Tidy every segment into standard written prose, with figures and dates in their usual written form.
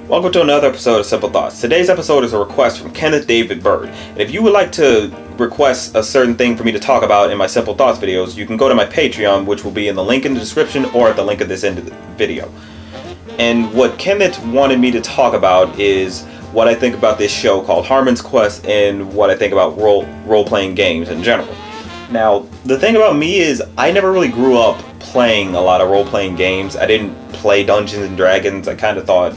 Welcome to another episode of Simple Thoughts. Today's episode is a request from Kenneth David Bird. And if you would like to request a certain thing for me to talk about in my Simple Thoughts videos, you can go to my Patreon, which will be in the link in the description or at the link at this end of the video. And what Kenneth wanted me to talk about is what I think about this show called HarmonQuest and what I think about role-playing games in general. Now, the thing about me is I never really grew up playing a lot of role-playing games. I didn't play Dungeons and Dragons. I kind of thought,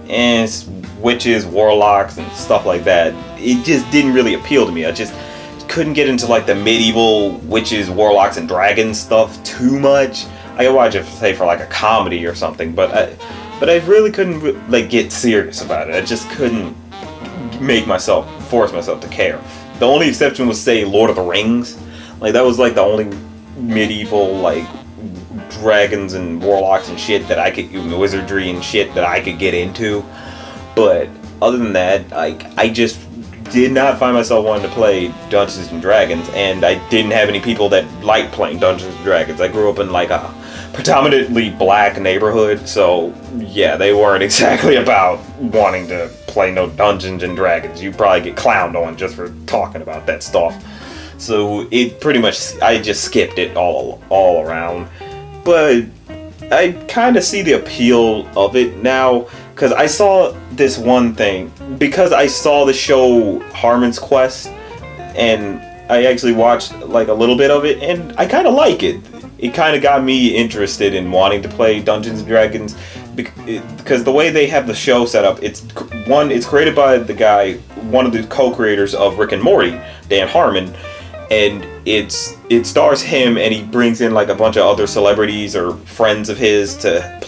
it's witches, warlocks, and stuff like that. It just didn't really appeal to me. I just couldn't get into like the medieval witches, warlocks, and dragons stuff too much. I could watch it, say, for like a comedy or something, but I really couldn't like get serious about it. I just couldn't force myself to care. The only exception was, say, Lord of the Rings. Like that was like the only medieval like dragons and warlocks and shit that I could, wizardry and shit that I could get into. But other than that, like I just did not find myself wanting to play Dungeons and Dragons, and I didn't have any people that liked playing Dungeons and Dragons. I grew up in like a predominantly black neighborhood, so yeah, they weren't exactly about wanting to play no Dungeons and Dragons. You probably get clowned on just for talking about that stuff. So it pretty much, I just skipped it all around. But I kind of see the appeal of it now, because I saw this one thing, because I saw the show HarmonQuest, and I actually watched like a little bit of it, and I kind of like it. It kind of got me interested in wanting to play Dungeons and Dragons, because the way they have the show set up, it's created by the guy, one of the co-creators of Rick and Morty, Dan Harmon, and it stars him, and he brings in like a bunch of other celebrities or friends of his to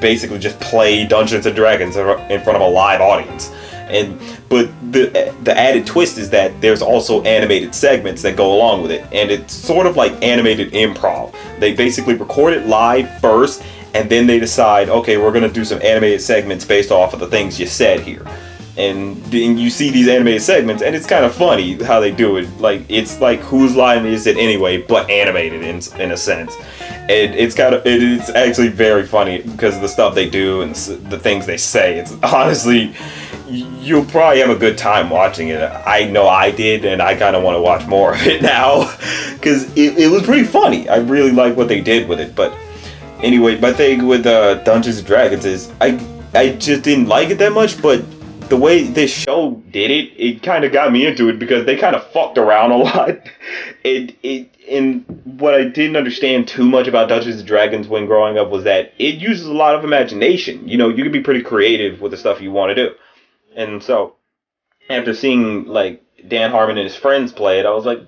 basically just play Dungeons and Dragons in front of a live audience. But the added twist is that there's also animated segments that go along with it, and it's sort of like animated improv. They basically record it live first, and then they decide, okay, we're gonna do some animated segments based off of the things you said here. And then you see these animated segments, and it's kind of funny how they do it. Like, it's like Whose Line Is It Anyway, but animated in a sense. And it's actually very funny because of the stuff they do and the things they say. It's honestly, you'll probably have a good time watching it. I know I did, and I kind of want to watch more of it now because it was pretty funny. I really like what they did with it. But anyway, my thing with Dungeons and Dragons is I just didn't like it that much, but the way this show did it kind of got me into it because they kind of fucked around a lot. And what I didn't understand too much about Dungeons and Dragons when growing up was that it uses a lot of imagination. You know, you can be pretty creative with the stuff you want to do. And so, after seeing like Dan Harmon and his friends play it, I was like,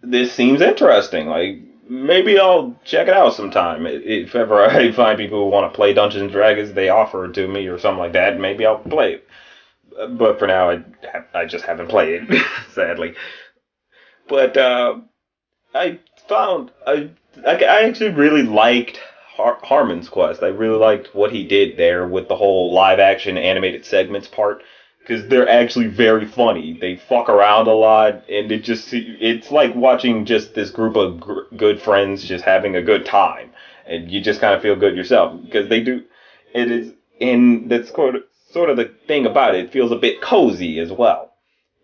this seems interesting. Like, maybe I'll check it out sometime. If ever I find people who want to play Dungeons and Dragons, they offer it to me or something like that, maybe I'll play it. But for now, I just haven't played it, sadly. But I found I actually really liked HarmonQuest. I really liked what he did there with the whole live action animated segments part, because they're actually very funny. They fuck around a lot, and it's like watching just this group of good friends just having a good time, and you just kind of feel good yourself, because they do. It is, and that's sort of the thing about it. It feels a bit cozy as well.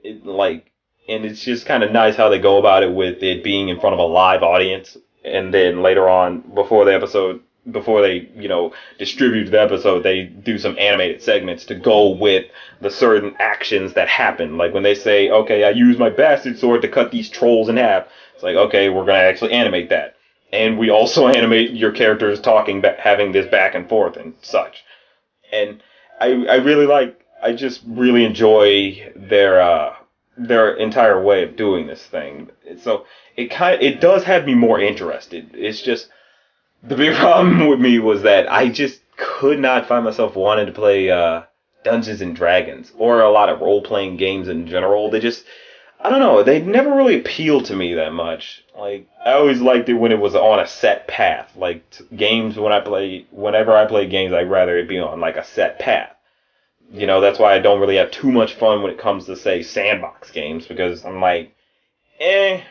And it's just kind of nice how they go about it with it being in front of a live audience, and then later on, before they, distribute the episode, they do some animated segments to go with the certain actions that happen. Like when they say, okay, I use my bastard sword to cut these trolls in half. It's like, okay, we're going to actually animate that. And we also animate your characters talking, having this back and forth and such. And I just really enjoy their entire way of doing this thing. So it does have me more interested. It's just, the big problem with me was that I just could not find myself wanting to play Dungeons and Dragons or a lot of role-playing games in general. I don't know, they never really appealed to me that much. Like, I always liked it when it was on a set path. Like, games, whenever I play games, I'd rather it be on like a set path. You know, that's why I don't really have too much fun when it comes to, say, sandbox games, because I'm like, it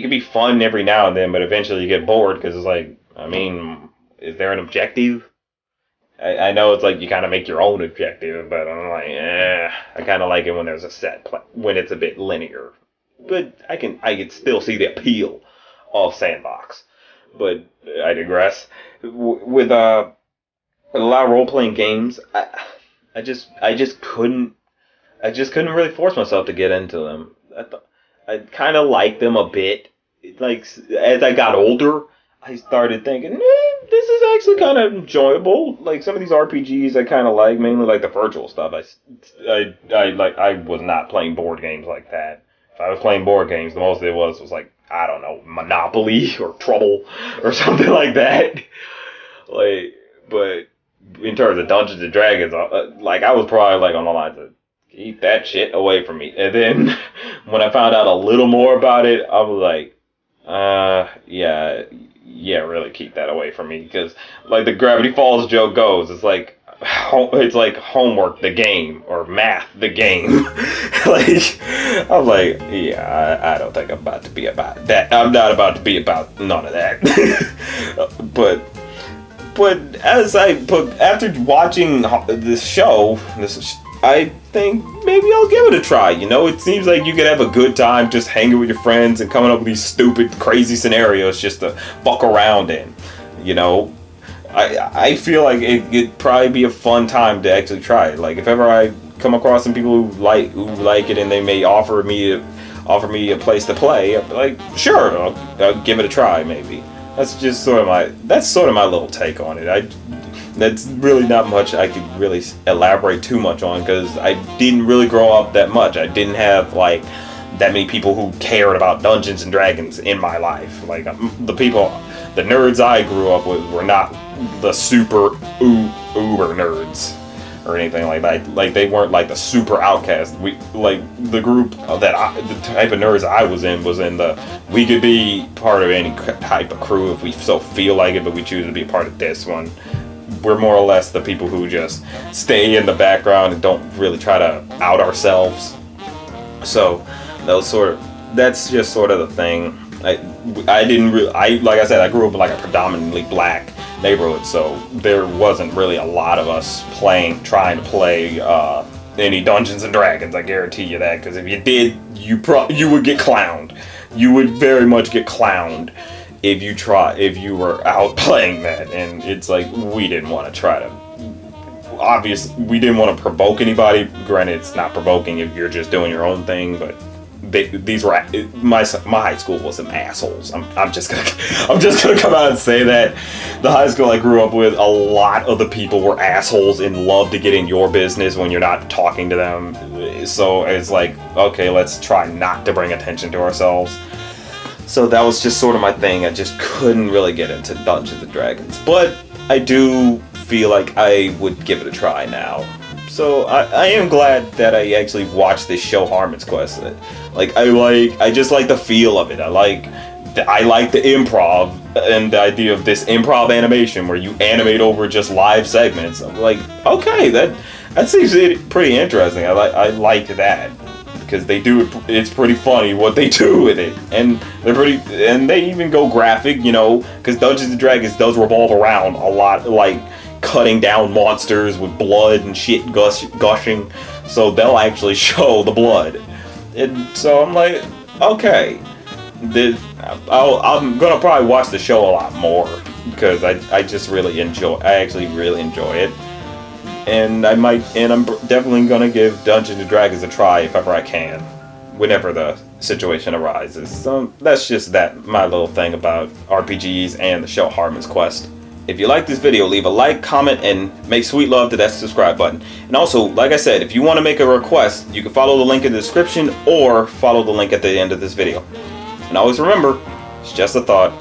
can be fun every now and then, but eventually you get bored, because it's like, I mean, is there an objective? I know it's like you kind of make your own objective, but I'm like, I kind of like it when there's a when it's a bit linear. But I can still see the appeal of sandbox. But I digress. With a lot of role playing games, I just couldn't really force myself to get into them. I kind of liked them a bit. Like as I got older, I started thinking, this is actually kind of enjoyable. Like some of these RPGs, I kind of like, mainly like the virtual stuff. I was not playing board games like that. If I was playing board games, the most it was like, I don't know, Monopoly or Trouble or something like that. Like, but in terms of Dungeons and Dragons, like I was probably like on the lines of, keep that shit away from me. And then when I found out a little more about it, I was like, yeah, really keep that away from me. Because like the Gravity Falls joke goes, it's like homework the game or math the game. Like I'm like, yeah, I don't think I'm about to be about that. I'm not about to be about none of that. But after watching this show, I think maybe I'll give it a try. You know, it seems like you could have a good time just hanging with your friends and coming up with these stupid, crazy scenarios just to fuck around in. You know, I feel like it'd probably be a fun time to actually try it. Like if ever I come across some people who like it and they may offer me a place to play, I'd be like, sure, I'll give it a try maybe. That's sort of my little take on it. That's really not much I could really elaborate too much on because I didn't really grow up that much. I didn't have like that many people who cared about Dungeons and Dragons in my life. Like the nerds I grew up with were not the super uber nerds or anything like that. Like they weren't like the super outcast. We like the group the type of nerds I was in we could be part of any type of crew if we so feel like it, but we choose to be a part of this one. We're more or less the people who just stay in the background and don't really try to out ourselves. So that's just sort of the thing. Like I said, I grew up in like a predominantly black neighborhood, so there wasn't really a lot of us trying to play any Dungeons and Dragons. I guarantee you that, because if you did, you would get clowned. You would very much get clowned if you were out playing that. And it's like we didn't want to we didn't want to provoke anybody. Granted, it's not provoking if you're just doing your own thing, but these were my high school was some assholes. I'm just gonna come out and say that the high school I grew up with, a lot of the people were assholes and love to get in your business when you're not talking to them. So it's like, okay, let's try not to bring attention to ourselves. So that was just sort of my thing. I just couldn't really get into Dungeons and Dragons, but I do feel like I would give it a try now. So I am glad that I actually watched this show, HarmonQuest. I just like the feel of it. I like the improv and the idea of this improv animation where you animate over just live segments. I'm like, okay, that seems pretty interesting. I like that because they do it. It's pretty funny what they do with it, and they even go graphic, you know, because Dungeons and Dragons does revolve around a lot like cutting down monsters with blood and shit gushing, so they'll actually show the blood. And so I'm like, okay, I'm gonna probably watch the show a lot more because I actually really enjoy it, and I'm definitely gonna give Dungeons and Dragons a try if ever I can, whenever the situation arises. So that's just my little thing about RPGs and the show HarmonQuest. If you like this video, leave a like, comment, and make sweet love to that subscribe button. And also, like I said, if you want to make a request, you can follow the link in the description or follow the link at the end of this video. And always remember, it's just a thought.